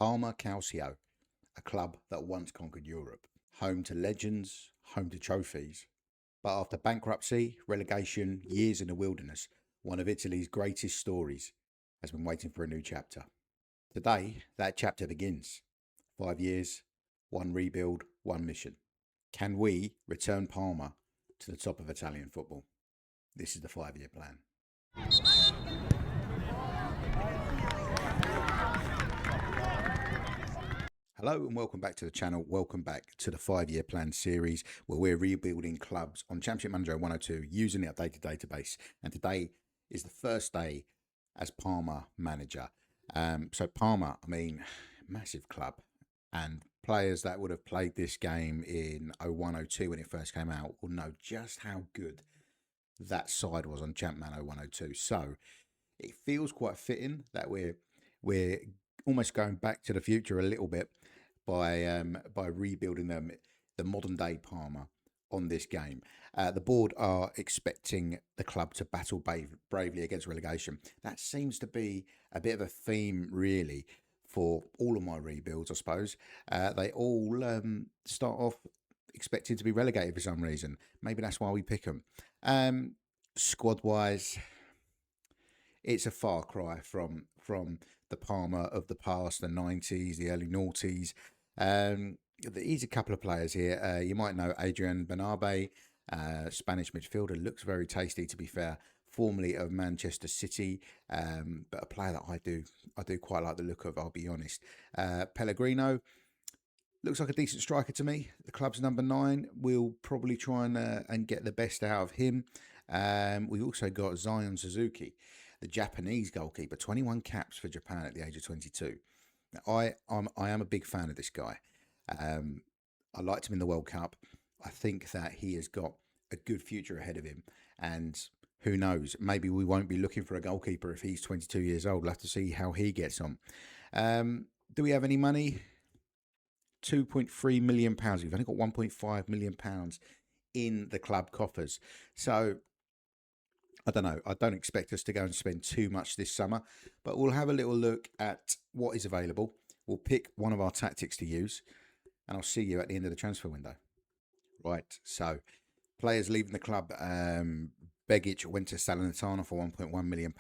Parma Calcio, a club that once conquered Europe, home to legends, home to trophies. But after bankruptcy, relegation, years in the wilderness, one of Italy's greatest stories has been waiting for a new chapter. Today, that chapter begins. 5 years, one rebuild, one mission. Can we return Parma to the top of Italian football? This is the 5-year plan. Hello and welcome back to the channel. Welcome back to the 5-year plan series where we're rebuilding clubs on Championship Manager 102 using the updated database. And today is the first day as Parma manager. So Parma, massive club, and players that would have played this game in 01-02 when it first came out will know just how good that side was on Champ Man 01-02. So it feels quite fitting that we're almost going back to the future a little bit by rebuilding the modern day Parma on this game. The board are expecting the club to battle bravely against relegation. That seems to be a bit of a theme, really, for all of my rebuilds, I suppose. They all start off expected to be relegated for some reason. Maybe that's why we pick them. Squad-wise, it's a far cry from the Parma of the past, the 90s, the early noughties. There's a couple of players here. You might know Adrian Benabe, Spanish midfielder, looks very tasty, to be fair. Formerly of Manchester City, but a player that I do quite like the look of, I'll be honest. Pellegrino looks like a decent striker to me. The club's number 9. We'll probably try and get the best out of him. We've also got Zion Suzuki, the Japanese goalkeeper, 21 caps for Japan at the age of 22. Now, I am a big fan of this guy. I liked him in the World Cup. I think that he has got a good future ahead of him, and who knows, maybe we won't be looking for a goalkeeper if he's 22 years old. We'll have to see how he gets on. Do we have any money? £2.3 million. We've only got £1.5 million in the club coffers. So I don't know. I don't expect us to go and spend too much this summer, but we'll have a little look at what is available. We'll pick one of our tactics to use, and I'll see you at the end of the transfer window. Right, so players leaving the club. Begic went to Salernitana for £1.1 million.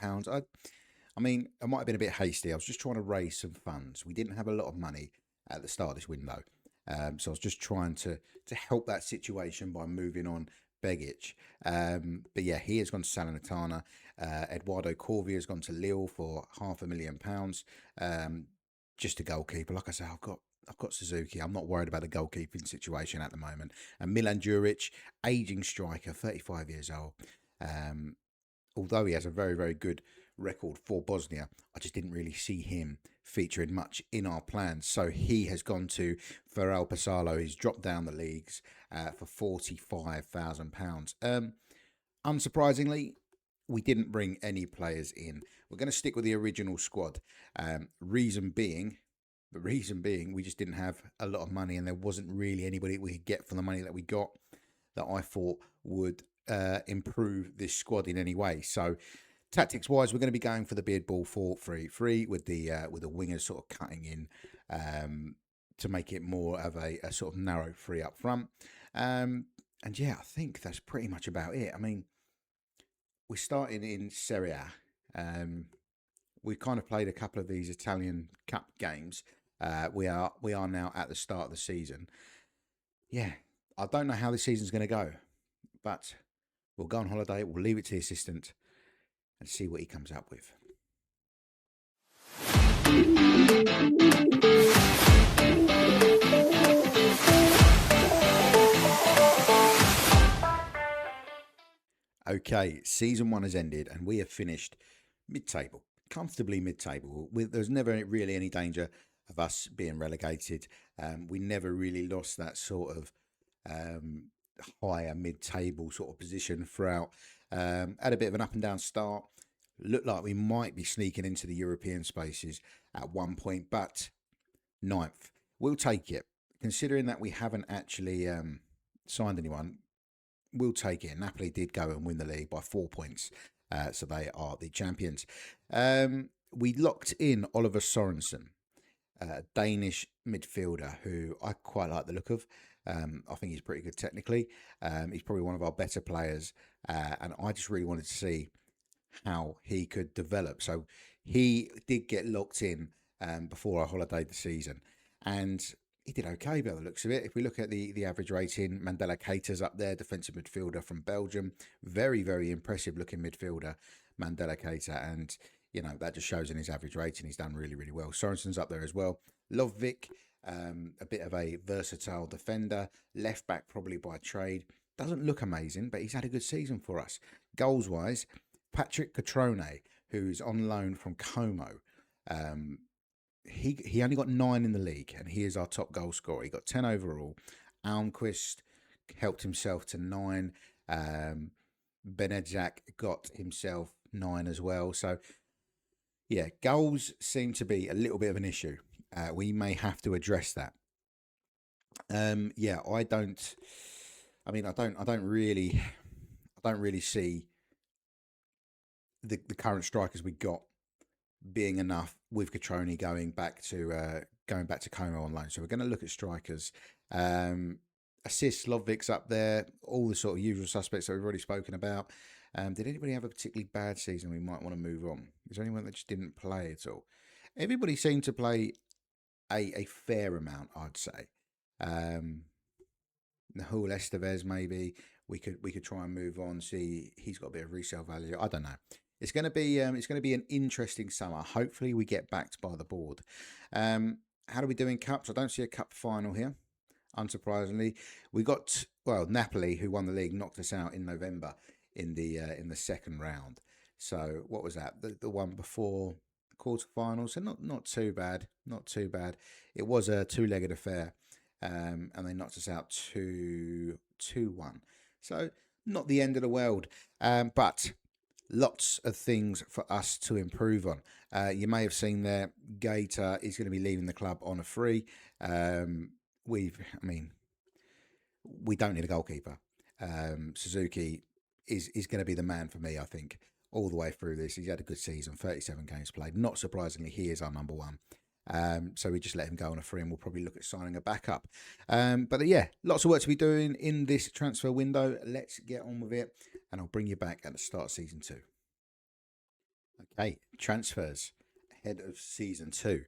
I mean, I might have been a bit hasty. I was just trying to raise some funds. We didn't have a lot of money at the start of this window. So I was just trying to help that situation by moving on Begic. But yeah, he has gone to Salernitana. Eduardo Corvi has gone to Lille for £500,000. Just a goalkeeper. Like I say, I've got Suzuki. I'm not worried about the goalkeeping situation at the moment. And Milan Djuric, aging striker, 35 years old. Although he has a very, very good record for Bosnia, I just didn't really see him featuring much in our plans. So he has gone to Ferrell Pasalo. He's dropped down the leagues for £45,000. Unsurprisingly, we didn't bring any players in. We're going to stick with the original squad. The reason being, we just didn't have a lot of money, and there wasn't really anybody we could get for the money that we got that I thought would improve this squad in any way. So tactics wise, we're going to be going for the beard ball 4-3-3 with the wingers sort of cutting in to make it more of a sort of narrow 3 up front. And yeah, I think that's pretty much about it. I mean, we're starting in Serie A. We kind of played a couple of these Italian Cup games. We are now at the start of the season. Yeah, I don't know how this season's going to go, but we'll go on holiday. We'll leave it to the assistant and see what he comes up with. Okay, season 1 has ended and we have finished mid-table, comfortably mid-table. There's never really any danger of us being relegated. We never really lost that sort of higher mid-table sort of position throughout. Had a bit of an up and down start. Looked like we might be sneaking into the European spaces at one point, but 9th. We'll take it. Considering that we haven't actually signed anyone, we'll take it. Napoli did go and win the league by 4 points, so they are the champions. We locked in Oliver Sorensen. Danish midfielder who I quite like the look of. I think he's pretty good technically. He's probably one of our better players, and I just really wanted to see how he could develop. So he did get locked in before I holidayed the season, and he did okay by the looks of it. If we look at the average rating, Mandela Keita's up there, defensive midfielder from Belgium. Very, very impressive looking midfielder, Mandela Keita. And, you know, that just shows in his average rating. He's done really, really well. Sorensen's up there as well. Lovvik, a bit of a versatile defender. Left back probably by trade. Doesn't look amazing, but he's had a good season for us. Goals-wise, Patrick Catrone, who's on loan from Como. He only got 9 in the league, and he is our top goal scorer. He got 10 overall. Almquist helped himself to 9. Benedzak got himself 9 as well. So, yeah, goals seem to be a little bit of an issue. We may have to address that. Yeah, I don't really see the current strikers we got being enough with Catrone going back to Como on loan. So we're going to look at strikers. Assists, Lovvik's up there, all the sort of usual suspects that we've already spoken about. Did anybody have a particularly bad season we might want to move on? Is there anyone that just didn't play at all? Everybody seemed to play a fair amount, I'd say. Nahul Estevez, maybe we could try and move on. See, he's got a bit of resale value. I don't know. It's going to be an interesting summer. Hopefully, we get backed by the board. How do we do in cups? I don't see a cup final here. Unsurprisingly, we got Napoli, who won the league, knocked us out in November in the second round. So what was that? The one before quarterfinals. So not too bad. Not too bad. It was a two-legged affair, and they knocked us out 2-1. So not the end of the world, but lots of things for us to improve on. You may have seen there, Gator is going to be leaving the club on a free. We don't need a goalkeeper. Suzuki is going to be the man for me, I think, all the way through this. He's had a good season, 37 games played. Not surprisingly, he is our number one. So we just let him go on a free, and we'll probably look at signing a backup. But yeah, lots of work to be doing in this transfer window. Let's get on with it, and I'll bring you back at the start of season 2. Okay, transfers ahead of season 2.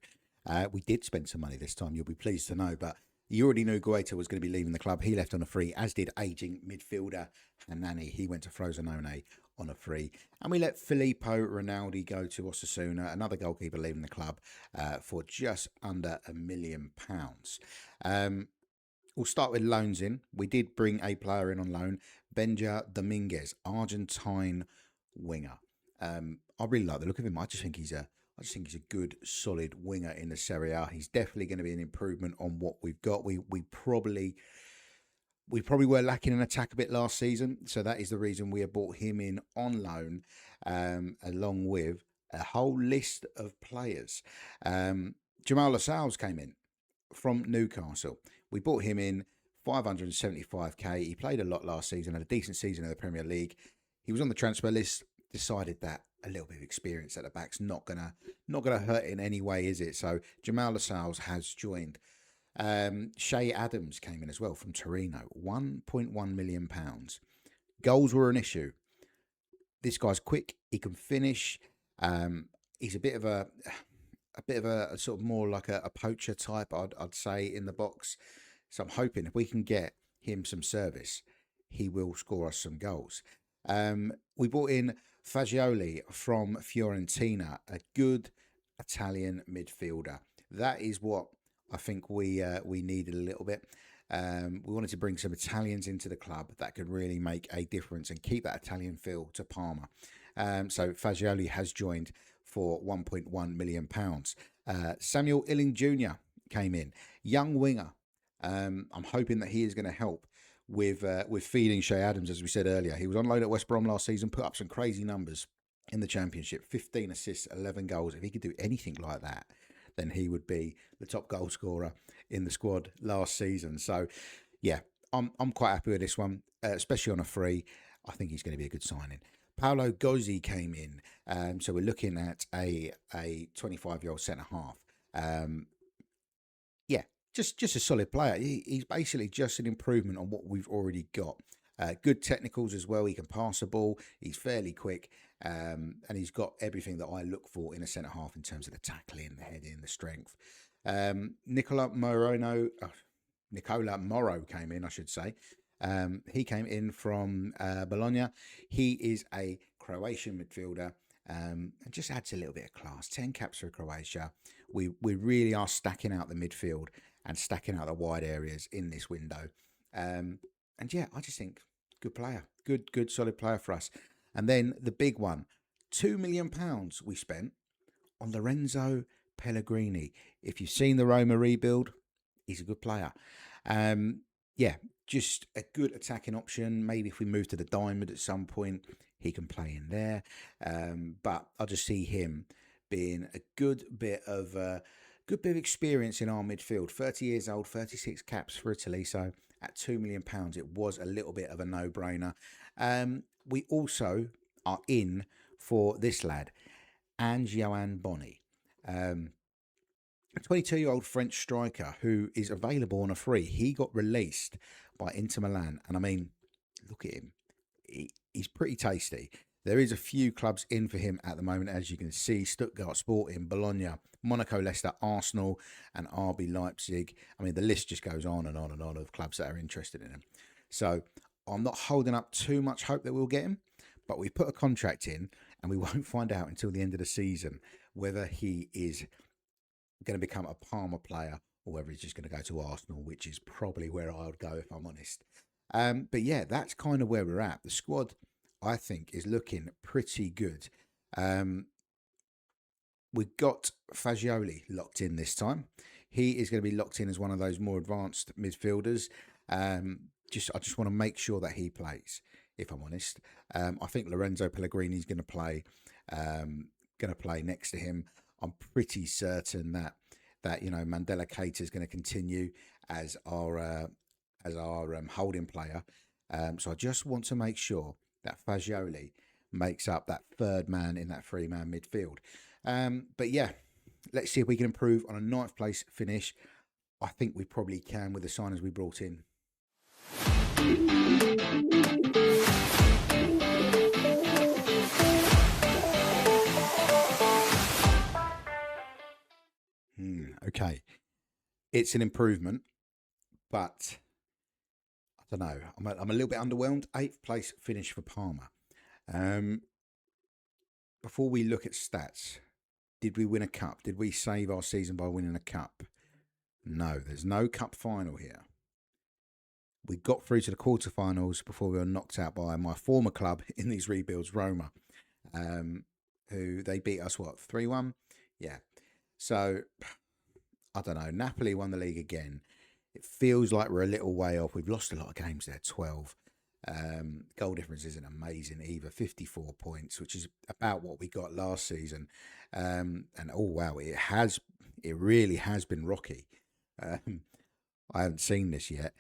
We did spend some money this time, you'll be pleased to know, but you already knew Guaita was going to be leaving the club. He left on a free, as did aging midfielder Hanani. He went to Frosinone on a free. And we let Filippo Rinaldi go to Osasuna, another goalkeeper leaving the club, for just under £1 million. We'll start with loans in. We did bring a player in on loan, Benja Dominguez, Argentine winger. I really like the look of him. I just think he's a good, solid winger in the Serie A. He's definitely going to be an improvement on what we've got. We probably were lacking an attack a bit last season, so that is the reason we have brought him in on loan, along with a whole list of players. Jamal Lascelles came in from Newcastle. We brought him in, 575k. He played a lot last season, had a decent season in the Premier League. He was on the transfer list. Decided that a little bit of experience at the back's not gonna hurt in any way, is it? So Jamal Lascelles has joined. Shea Adams came in as well from Torino, £1.1 million. Goals were an issue. This guy's quick. He can finish. He's a bit of a sort of more like a poacher type, I'd say, in the box. So I'm hoping if we can get him some service, he will score us some goals. We brought in Fagioli from Fiorentina, a good Italian midfielder. That is what I think we needed a little bit. We wanted to bring some Italians into the club that could really make a difference and keep that Italian feel to Parma. So Fagioli has joined for £1.1 million. Samuel Illing Jr. came in, young winger. I'm hoping that he is going to help with feeding Shea Adams, as we said earlier. He was on loan at West Brom last season, put up some crazy numbers in the Championship, 15 assists, 11 goals. If he could do anything like that, then he would be the top goal scorer in the squad last season. So, yeah, I'm quite happy with this one, especially on a free. I think he's going to be a good signing. Paolo Gozzi came in, so we're looking at a 25-year-old centre-half. just a solid player. He's basically just an improvement on what we've already got. Good technicals as well. He can pass the ball. He's fairly quick, and he's got everything that I look for in a centre half in terms of the tackling, the heading, the strength. Nicola Moro came in, I should say. He came in from Bologna. He is a Croatian midfielder, and just adds a little bit of class. 10 caps for Croatia. We really are stacking out the midfield and stacking out the wide areas in this window. And yeah, I just think good player, good solid player for us. And then the big one, £2 million we spent on Lorenzo Pellegrini. If you've seen the Roma rebuild, he's a good player. Yeah, just a good attacking option. Maybe if we move to the diamond at some point, he can play in there. But I just see him being a good bit of experience in our midfield. 30 years old, 36 caps for Italy. So at £2 million, it was a little bit of a no-brainer. We also are in for this lad, Ange-Joan Boni. A 22-year-old French striker who is available on a free. He got released by Inter Milan. And I mean, look at him. He's pretty tasty. There is a few clubs in for him at the moment, as you can see. Stuttgart Sporting, Bologna, Monaco, Leicester, Arsenal, and RB Leipzig. I mean, the list just goes on and on and on of clubs that are interested in him. So I'm not holding up too much hope that we'll get him, but we put a contract in and we won't find out until the end of the season whether he is going to become a Parma player or whether he's just going to go to Arsenal, which is probably where I would go if I'm honest. But yeah, that's kind of where we're at. The squad, I think, is looking pretty good. We've got Fagioli locked in this time. He is going to be locked in as one of those more advanced midfielders. I just want to make sure that he plays, if I'm honest. I think Lorenzo Pellegrini is going to play next to him. I'm pretty certain that Mandela Keita is going to continue as our holding player. So I just want to make sure that Fagioli makes up that third man in that three-man midfield. But yeah, let's see if we can improve on a 9th place finish. I think we probably can with the signings we brought in. Okay, it's an improvement, but I don't know. I'm a little bit underwhelmed. 8th place finish for Parma. Before we look at stats, did we win a cup? Did we save our season by winning a cup? No, there's no cup final here. We got through to the quarterfinals before we were knocked out by my former club in these rebuilds, Roma, who they beat us, 3-1? Yeah. So, I don't know. Napoli won the league again. It feels like we're a little way off. We've lost a lot of games there, 12. Goal difference isn't amazing either, 54 points, which is about what we got last season. And oh wow, it really has been rocky. I haven't seen this yet.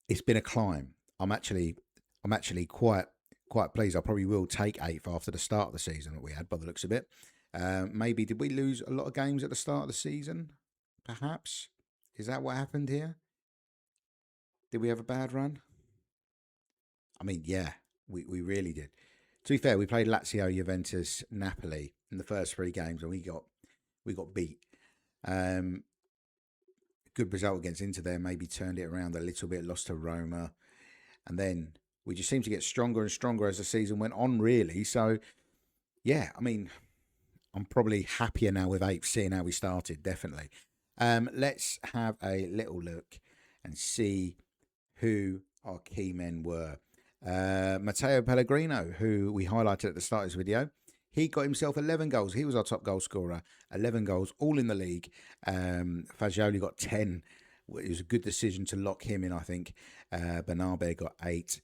It's been a climb. I'm actually quite pleased. I probably will take 8th after the start of the season that we had, by the looks of it. Maybe did we lose a lot of games at the start of the season? Perhaps. Is that what happened here? Did we have a bad run? I mean, yeah, we really did. To be fair, we played Lazio, Juventus, Napoli in the first 3 games, and we got beat. Good result against Inter there, maybe turned it around a little bit, lost to Roma, and then we just seemed to get stronger and stronger as the season went on, really. So, yeah, I mean, I'm probably happier now with 8th, seeing how we started, definitely. Let's have a little look and see who our key men were. Matteo Pellegrino, who we highlighted at the start of this video, he got himself 11 goals. He was our top goal scorer, 11 goals, all in the league. Fagioli got 10. It was a good decision to lock him in, I think. Bernabe got 8.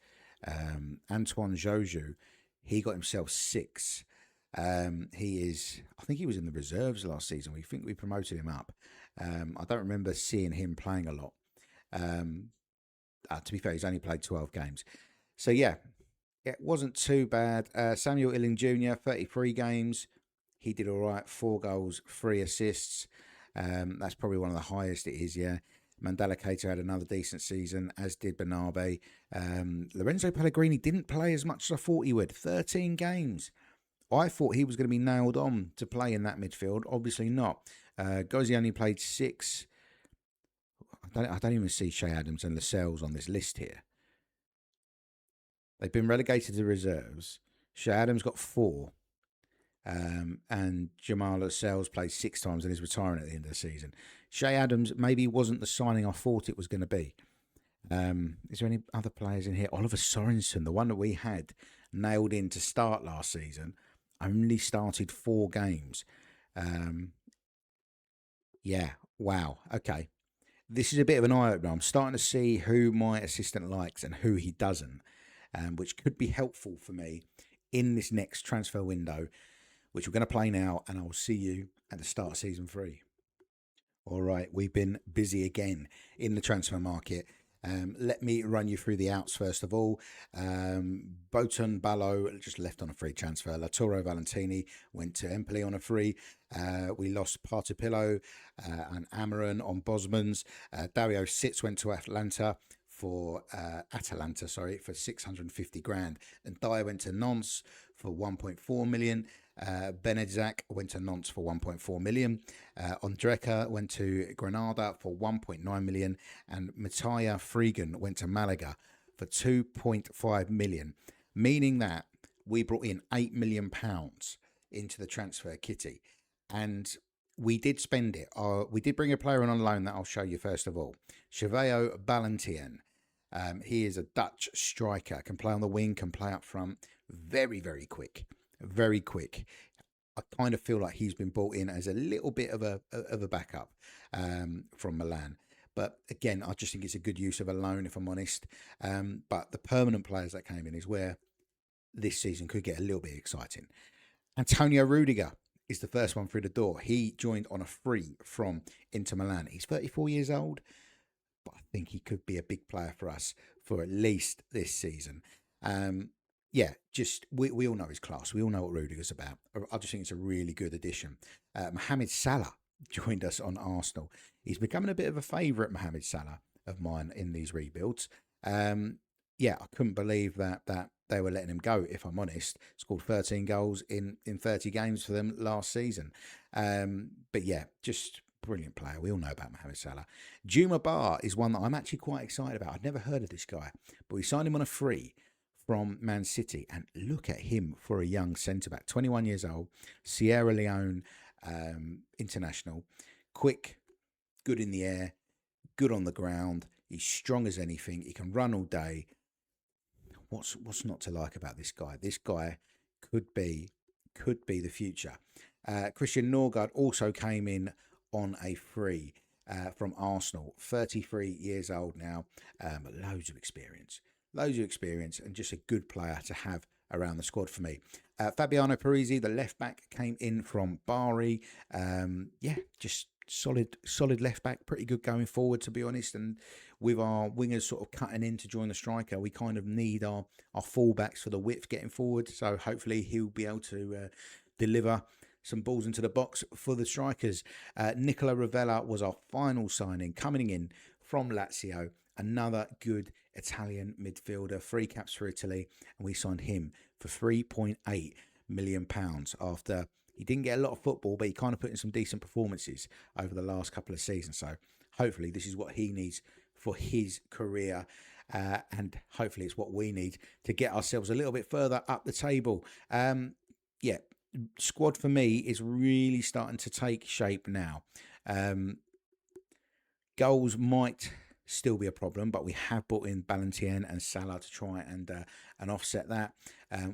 Antoine Joju, he got himself 6. I think he was in the reserves last season. We think we promoted him up. I don't remember seeing him playing a lot. To be fair, he's only played 12 games. So yeah, it wasn't too bad. Samuel Illing Jr., 33 games. He did all right, 4 goals, 3 assists. That's probably one of the highest it is, yeah. Mandela Keita had another decent season, as did Bernabé. Lorenzo Pellegrini didn't play as much as I thought he would. 13 games. I thought he was going to be nailed on to play in that midfield. Obviously not. Gozzi only played 6. I don't even see Shea Adams and Lascelles on this list here. They've been relegated to reserves. Shea Adams got 4. And Jamal Lascelles played 6 times and is retiring at the end of the season. Shea Adams maybe wasn't the signing I thought it was going to be. Is there any other players in here? Oliver Sorensen, the one that we had nailed in to start last season, only started 4 games. Yeah, wow. Okay. This is a bit of an eye-opener. I'm starting to see who my assistant likes and who he doesn't, which could be helpful for me in this next transfer window, which we're going to play now, and I'll see you at the start of season 3. All right, we've been busy again in the transfer market. Let me run you through the outs first of all. Botan Ballo just left on a free transfer. Latoro Valentini went to Empoli on a free. We lost Partipillo and Amaran on Bosmans. Dario Sitz went to Atalanta for 650 grand. And Dyer went to Nantes for 1.4 million. Benedzak went to Nantes for 1.4 million. Ondreka went to Granada for 1.9 million. And Mattia Fregan went to Malaga for 2.5 million, meaning that we brought in £8 million into the transfer kitty. And we did spend it. We did bring a player on loan that I'll show you first of all. Cheveo Ballantien. He is a Dutch striker, can play on the wing, can play up front. Very, very quick. Very quick. I kind of feel like he's been brought in as a little bit of a backup from Milan. But again, I just think it's a good use of a loan, if I'm honest. But the permanent players that came in is where this season could get a little bit exciting. Antonio Rudiger is the first one through the door. He joined on a free from Inter Milan. He's 34 years old, but I think he could be a big player for us for at least this season. Yeah, just we all know his class. We all know what Rudiger's about. I just think it's a really good addition. Mohamed Salah joined us on Arsenal. He's becoming a bit of a favourite, Mohamed Salah, of mine in these rebuilds. Yeah, I couldn't believe that they were letting him go, if I'm honest. Scored 13 goals in 30 games for them last season. But yeah, just brilliant player. We all know about Mohamed Salah. Juma Bar is one that I'm actually quite excited about. I'd never heard of this guy, but we signed him on a free from Man City, and look at him for a young centre-back, 21 years old, Sierra Leone international, quick, good in the air, good on the ground, he's strong as anything, he can run all day. What's not to like about this guy? This guy could be the future. Christian Norgard also came in on a free from Arsenal, 33 years old now, loads of experience, and just a good player to have around the squad for me. Fabiano Parisi, the left back, came in from Bari. Yeah, just solid left back, pretty good going forward, to be honest. And with our wingers sort of cutting in to join the striker, we kind of need our fullbacks for the width getting forward. So hopefully he'll be able to deliver some balls into the box for the strikers. Nicola Ravella was our final signing, coming in from Lazio. Another good Italian midfielder, 3 caps for Italy, and we signed him for £3.8 million after he didn't get a lot of football, but he kind of put in some decent performances over the last couple of seasons. So hopefully this is what he needs for his career, and hopefully it's what we need to get ourselves a little bit further up the table. Yeah, squad for me is really starting to take shape now. Goals might still be a problem, but we have brought in Ballantien and Salah to try and offset that.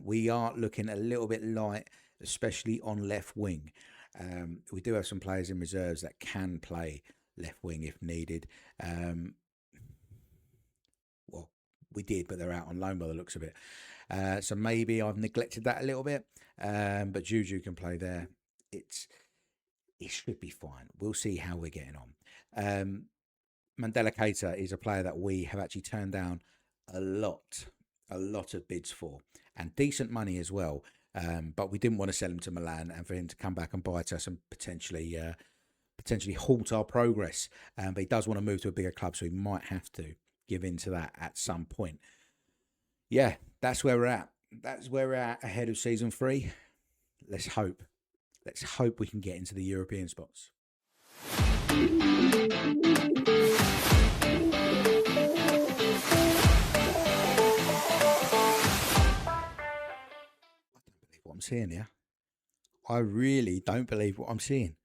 We are looking a little bit light, especially on left wing. We do have some players in reserves that can play left wing if needed. Well, we did, but they're out on loan by the looks of it. So maybe I've neglected that a little bit. But Juju can play there. It should be fine. We'll see how we're getting on. Mandela Keita is a player that we have actually turned down a lot of bids for, and decent money as well. But we didn't want to sell him to Milan and for him to come back and bite us and potentially potentially halt our progress. But he does want to move to a bigger club, so he might have to give in to that at some point. Yeah, that's where we're at. That's where we're at ahead of season 3. Let's hope. Let's hope we can get into the European spots. I don't believe what I'm seeing here. I really don't believe what I'm seeing.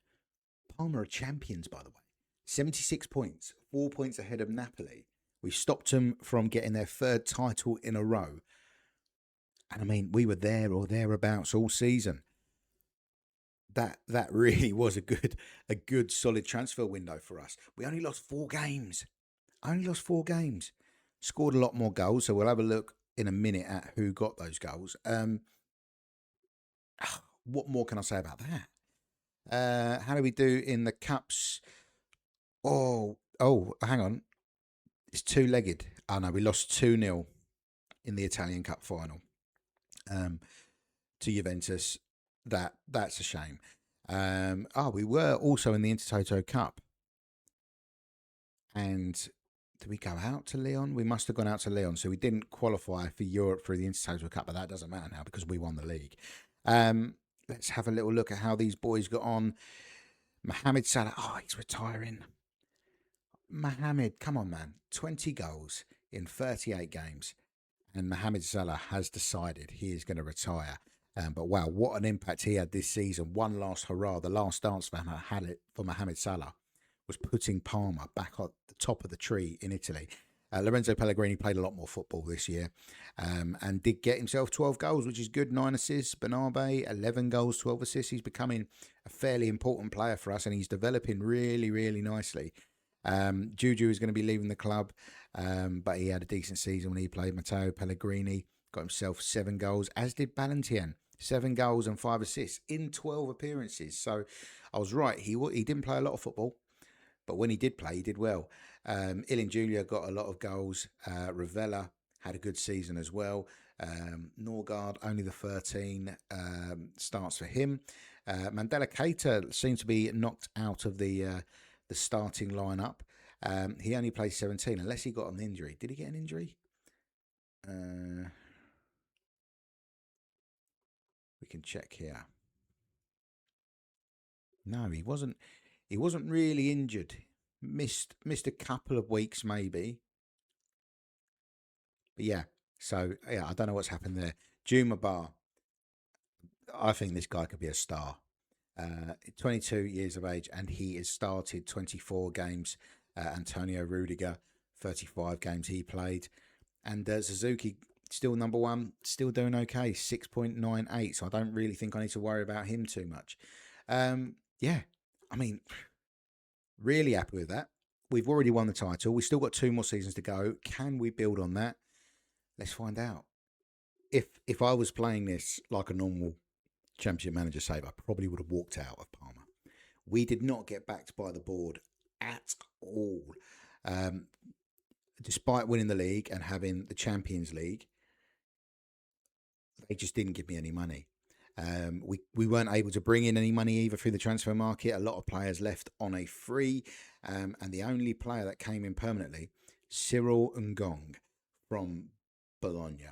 Parma are champions, by the way. 76 points, 4 points ahead of Napoli. We stopped them from getting their 3rd title in a row. And I mean, we were there or thereabouts all season. That really was a good solid transfer window for us. We only lost 4 games. Scored a lot more goals, so we'll have a look in a minute at who got those goals. What more can I say about that? How do we do in the cups? Oh, hang on. It's 2-legged. Oh no, we lost 2-0 in the Italian Cup final to Juventus. That's a shame. We were also in the Intertoto Cup. And did we go out to Lyon? We must have gone out to Lyon. So we didn't qualify for Europe through the Intertoto Cup, but that doesn't matter now because we won the league. Let's have a little look at how these boys got on. Mohamed Salah. Oh, he's retiring. Mohamed, come on, man. 20 goals in 38 games. And Mohamed Salah has decided he is going to retire. But wow, what an impact he had this season. One last hurrah. The last dance for Mohamed Salah was putting Parma back at the top of the tree in Italy. Lorenzo Pellegrini played a lot more football this year and did get himself 12 goals, which is good. 9 assists. Bernabe, 11 goals, 12 assists. He's becoming a fairly important player for us and he's developing really, really nicely. Juju is going to be leaving the club, but he had a decent season when he played. Matteo Pellegrini got himself 7 goals, as did Ballantyne. 7 goals and 5 assists in 12 appearances. So I was right. He didn't play a lot of football, but when he did play, he did well. Ilin Julia got a lot of goals. Ravella had a good season as well. Norgard, only the 13 starts for him. Mandela Keita seemed to be knocked out of the starting lineup. He only played 17, unless he got an injury. Did he get an injury? We can check here. No, he wasn't. He wasn't really injured. Missed a couple of weeks maybe. But yeah, so yeah, I don't know what's happened there. Juma Bar. I think this guy could be a star. 22 years of age, and he has started 24 games. Antonio Rudiger, 35 games he played. And Suzuki, still number 1, still doing okay, 6.98. So I don't really think I need to worry about him too much. Yeah, I mean, really happy with that. We've already won the title. We've still got 2 more seasons to go. Can we build on that? Let's find out. If I was playing this like a normal Championship manager save, I probably would have walked out of Parma. We did not get backed by the board at all. Despite winning the league and having the Champions League, they just didn't give me any money. We weren't able to bring in any money either through the transfer market. A lot of players left on a free, and the only player that came in permanently, Cyril Ngong from Bologna.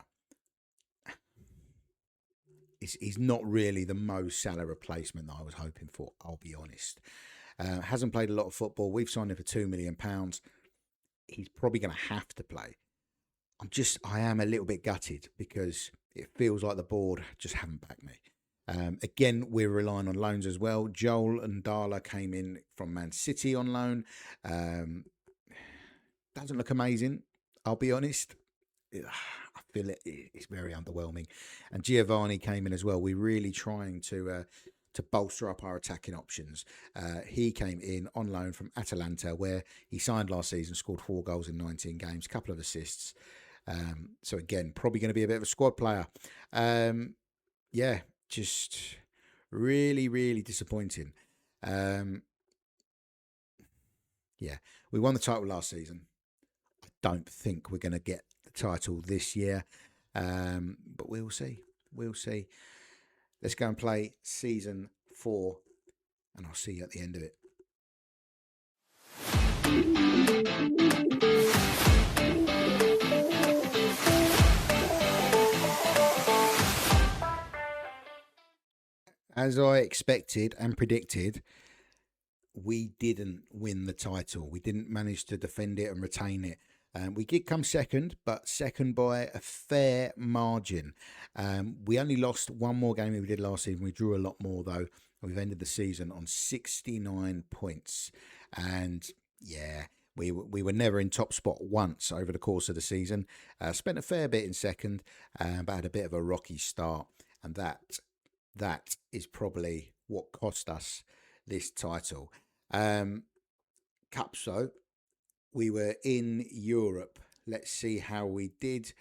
He's not really the Mo Salah replacement that I was hoping for, I'll be honest. Hasn't played a lot of football. We've signed him for £2 million. He's probably going to have to play. I am a little bit gutted because it feels like the board just haven't backed me. Again, we're relying on loans as well. Joel and Darla came in from Man City on loan. Doesn't look amazing, I'll be honest. I feel it's very underwhelming. And Giovanni came in as well. We're really trying to bolster up our attacking options. He came in on loan from Atalanta, where he signed last season, scored 4 goals in 19 games, couple of assists. So again, probably going to be a bit of a squad player. Yeah, just really, really disappointing. Yeah, we won the title last season. I don't think we're going to get the title this year, but we'll see. We'll see. Let's go and play season 4, and I'll see you at the end of it. as I expected and predicted, we didn't win the title. We didn't manage to defend it and retain it. We did come second, but second by a fair margin. We only lost one more game than we did last season. We drew a lot more, though. We've ended the season on 69 points. And yeah, we were never in top spot once over the course of the season. Spent a fair bit in second, but had a bit of a rocky start. And that is probably what cost us this title. Cups, though, we were in Europe. Let's see how we did.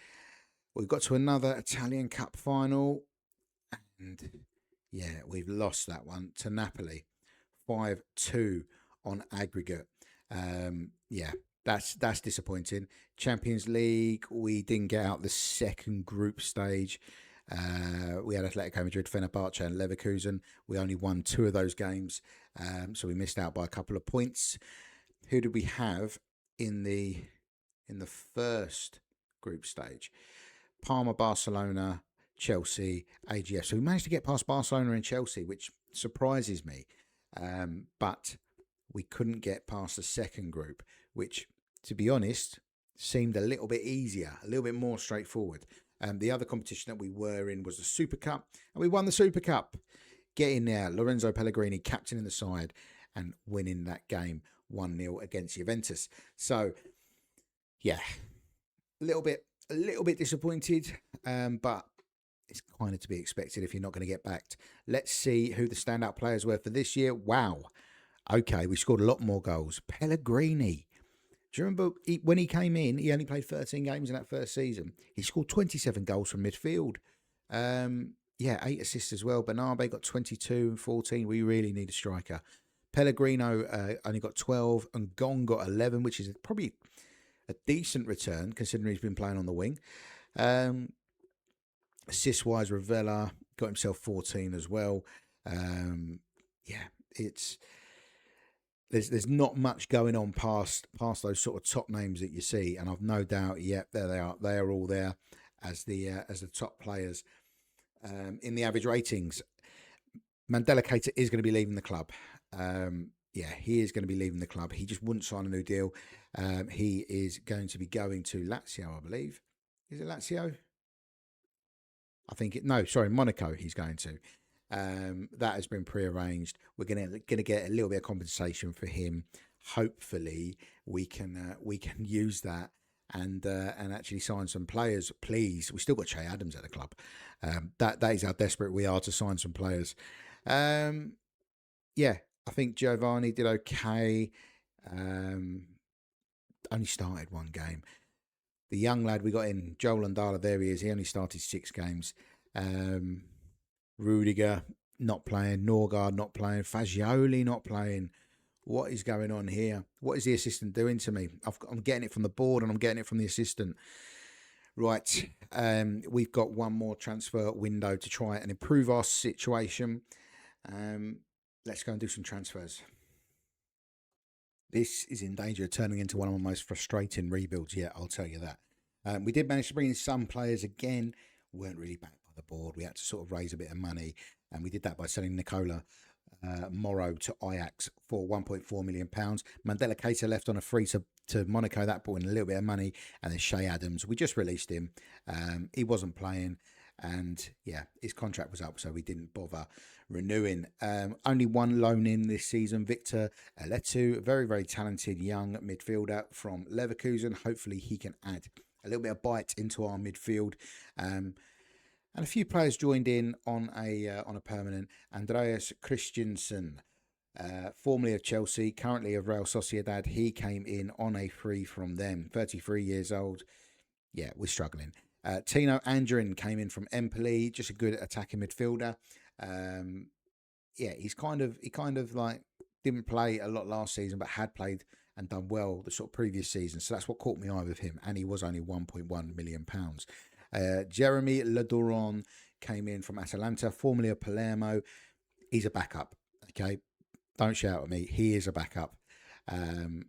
We got to another Italian Cup final, and yeah, we've lost that one to Napoli, 5-2 on aggregate. Yeah, that's disappointing. Champions League, we didn't get out the second group stage. We had Atletico Madrid, Fenerbahce, and Leverkusen. We only won 2 of those games, so we missed out by a couple of points. Who did we have in the first group stage? Parma, Barcelona, Chelsea, AGF. So we managed to get past Barcelona and Chelsea, which surprises me. But we couldn't get past the second group, which, to be honest, seemed a little bit easier, a little bit more straightforward. The other competition that we were in was the Super Cup, and we won the Super Cup. Getting there, Lorenzo Pellegrini captaining the side and winning that game 1-0 against Juventus. So, yeah, a little bit disappointed, but it's kind of to be expected if you're not going to get backed. Let's see who the standout players were for this year. Wow. Okay, we scored a lot more goals. Pellegrini. Do you remember when he came in, he only played 13 games in that first season. He scored 27 goals from midfield. 8 assists as well. Bernabé got 22 and 14. We really need a striker. Pellegrino only got 12 and Gong got 11, which is probably a decent return considering he's been playing on the wing. Assist-wise, Ravella got himself 14 as well. There's not much going on past those sort of top names that you see, and I've no doubt, there they are. They are all there as the top players in the average ratings. Mandela Keita is going to be leaving the club. He is going to be leaving the club. He just wouldn't sign a new deal. He is going to be going to Lazio, I believe. Is it Lazio? Monaco he's going to. That has been prearranged. We're going to get a little bit of compensation for him. Hopefully we can use that and actually sign some players, please. We still got Che Adams at the club. That is how desperate we are to sign some players. I think Giovanni did okay. Only started one game. The young lad we got in, Joel Ndala, there he is. He only started 6 games. Rudiger not playing. Norgard not playing. Fagioli not playing. What is going on here? What is the assistant doing to me? I'm getting it from the board and I'm getting it from the assistant. Right. We've got one more transfer window to try and improve our situation. Let's go and do some transfers. This is in danger of turning into one of my most frustrating rebuilds yet, I'll tell you that. We did manage to bring in some players again. Weren't really backed by the board. We had to sort of raise a bit of money, and we did that by selling Nicola Morrow to Ajax for £1.4 million. Mandela Keita left on a free to Monaco. That brought in a little bit of money. And then Che Adams, we just released him. He wasn't playing. And his contract was up, so we didn't bother renewing. Only one loan in this season, Victor Aletu, a very, very talented young midfielder from Leverkusen. Hopefully he can add a little bit of bite into our midfield. And a few players joined in on a permanent. Andreas Christensen, formerly of Chelsea, currently of Real Sociedad. He came in on a free from them, 33 years old. Yeah, we're struggling. Tino Andrin came in from Empoli, just a good attacking midfielder. He kind of like didn't play a lot last season, but had played and done well the sort of previous season. So that's what caught my eye with him, and he was only £1.1 million. Jeremy Laduron came in from Atalanta, formerly of Palermo. He's a backup. Okay, don't shout at me. He is a backup. The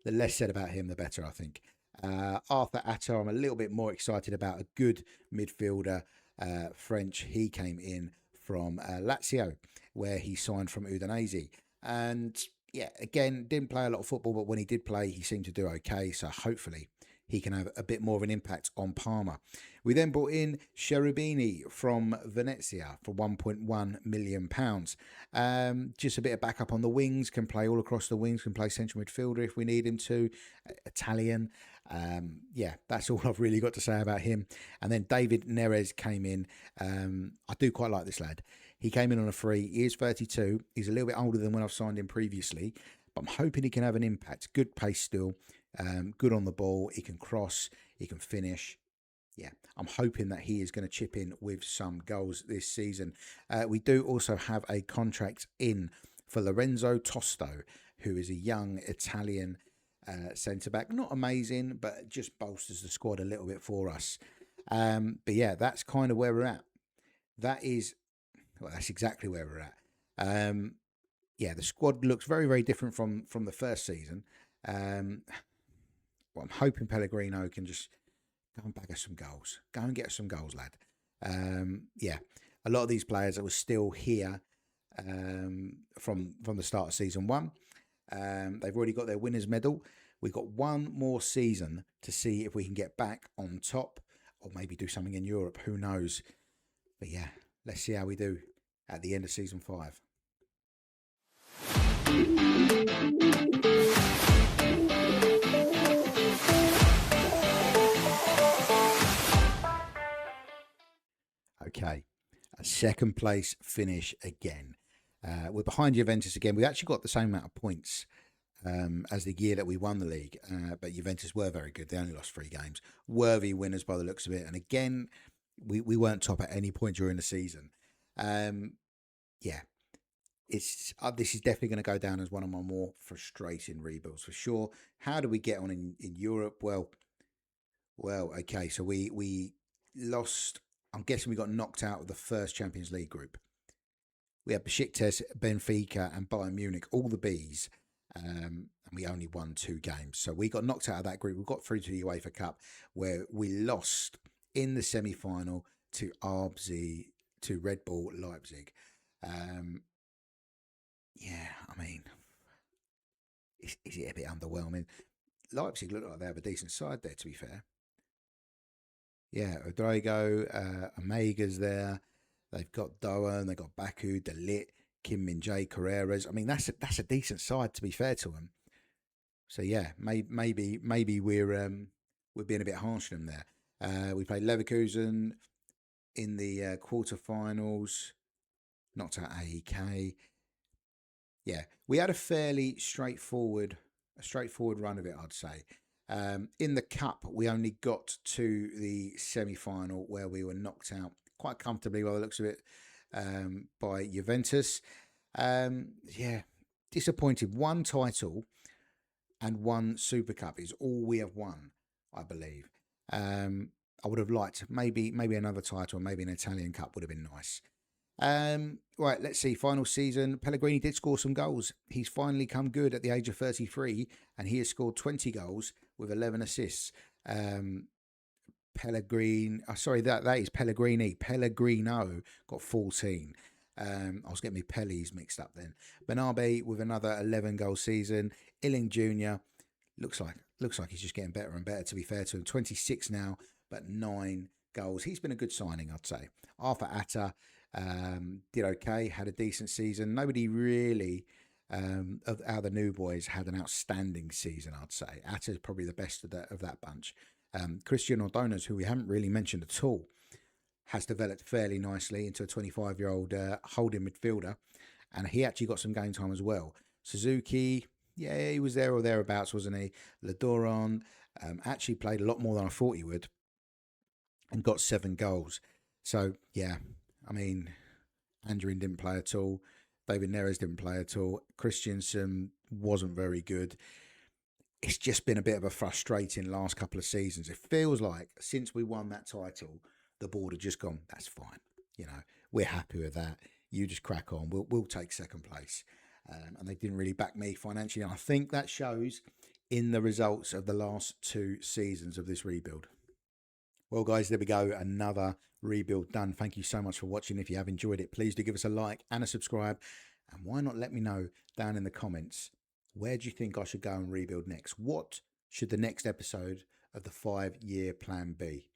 less said about him, the better, I think. Arthur Atta, I'm a little bit more excited about. A good midfielder. French. He came in from Lazio, where he signed from Udinese. And yeah, again, didn't play a lot of football, but when he did play, he seemed to do okay. So hopefully he can have a bit more of an impact on Parma. We then brought in Cherubini from Venezia for £1.1 million. Just a bit of backup on the wings, can play all across the wings, can play central midfielder if we need him to. Italian. Yeah, that's all I've really got to say about him. And then David Neres came in. I do quite like this lad. He came in on a free. He is 32. He's a little bit older than when I've signed him previously, but I'm hoping he can have an impact. Good pace still. Good on the ball. He can cross. He can finish. Yeah, I'm hoping that he is going to chip in with some goals this season. We do also have a contract in for Lorenzo Tosto, who is a young Italian centre-back. Not amazing, but just bolsters the squad a little bit for us. But yeah, that's kind of where we're at. That's exactly where we're at. Yeah, the squad looks very, very different from the first season. Well, I'm hoping Pellegrino can just go and bag us some goals. Go and get us some goals, lad. Yeah, a lot of these players that were still here from the start of season one. They've already got their winners' medal. We've got one more season to see if we can get back on top or maybe do something in Europe. Who knows? But yeah, let's see how we do at the end of season 5. Okay, a second place finish again. We're behind Juventus again. We actually got the same amount of points as the year that we won the league, but Juventus were very good. They only lost 3 games. Worthy winners by the looks of it. And again, we weren't top at any point during the season. Yeah, this is definitely going to go down as one of my more frustrating rebuilds for sure. How do we get on in Europe? Well, okay. So we lost. I'm guessing we got knocked out of the first Champions League group. We had Besiktas, Benfica, and Bayern Munich, all the Bs, and we only won 2 games. So we got knocked out of that group. We got through to the UEFA Cup, where we lost in the semi-final to Red Bull Leipzig. Yeah, I mean, is it a bit underwhelming? Leipzig look like they have a decent side there, to be fair. Yeah, Rodrigo, Omega's there. They've got Doan, they've got Baku, De Ligt, Kim Min Jae, Carreras. I mean, that's a decent side, to be fair to them. So yeah, maybe we're being a bit harsh on them there. We played Leverkusen in the quarterfinals, knocked out AEK. Yeah, we had a fairly straightforward run of it, I'd say. In the cup, we only got to the semi-final where we were knocked out quite comfortably by the looks of it by Juventus. Yeah, disappointed. 1 title and 1 Super Cup is all we have won, I believe. I would have liked maybe another title, maybe an Italian Cup would have been nice. Right, let's see. Final season. Pellegrini did score some goals. He's finally come good at the age of 33, and he has scored 20 goals with 11 assists. That is Pellegrini. Pellegrino got 14. I was getting my Pellies mixed up then. Bernabé with another 11 goal season. Illing Jr. looks like he's just getting better and better, to be fair to him. 26 now, but 9 goals. He's been a good signing, I'd say. Arthur Atta did okay, had a decent season. Nobody really of our the new boys had an outstanding season, I'd say. Atta's probably the best of that bunch. Christian Ordonez, who we haven't really mentioned at all, has developed fairly nicely into a 25-year-old holding midfielder, and he actually got some game time as well. Suzuki, yeah, he was there or thereabouts, wasn't he? Ladoron actually played a lot more than I thought he would, and got 7 goals. So yeah, I mean, Andrin didn't play at all. David Neres didn't play at all. Christensen wasn't very good. It's just been a bit of a frustrating last couple of seasons. It feels like since we won that title, the board had just gone, that's fine. You know, we're happy with that. You just crack on. We'll take second place. And they didn't really back me financially. And I think that shows in the results of the last 2 seasons of this rebuild. Well, guys, there we go. Another rebuild done. Thank you so much for watching. If you have enjoyed it, please do give us a like and a subscribe. And why not let me know down in the comments, where do you think I should go and rebuild next? What should the next episode of the 5-year plan be?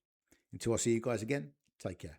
Until I see you guys again, take care.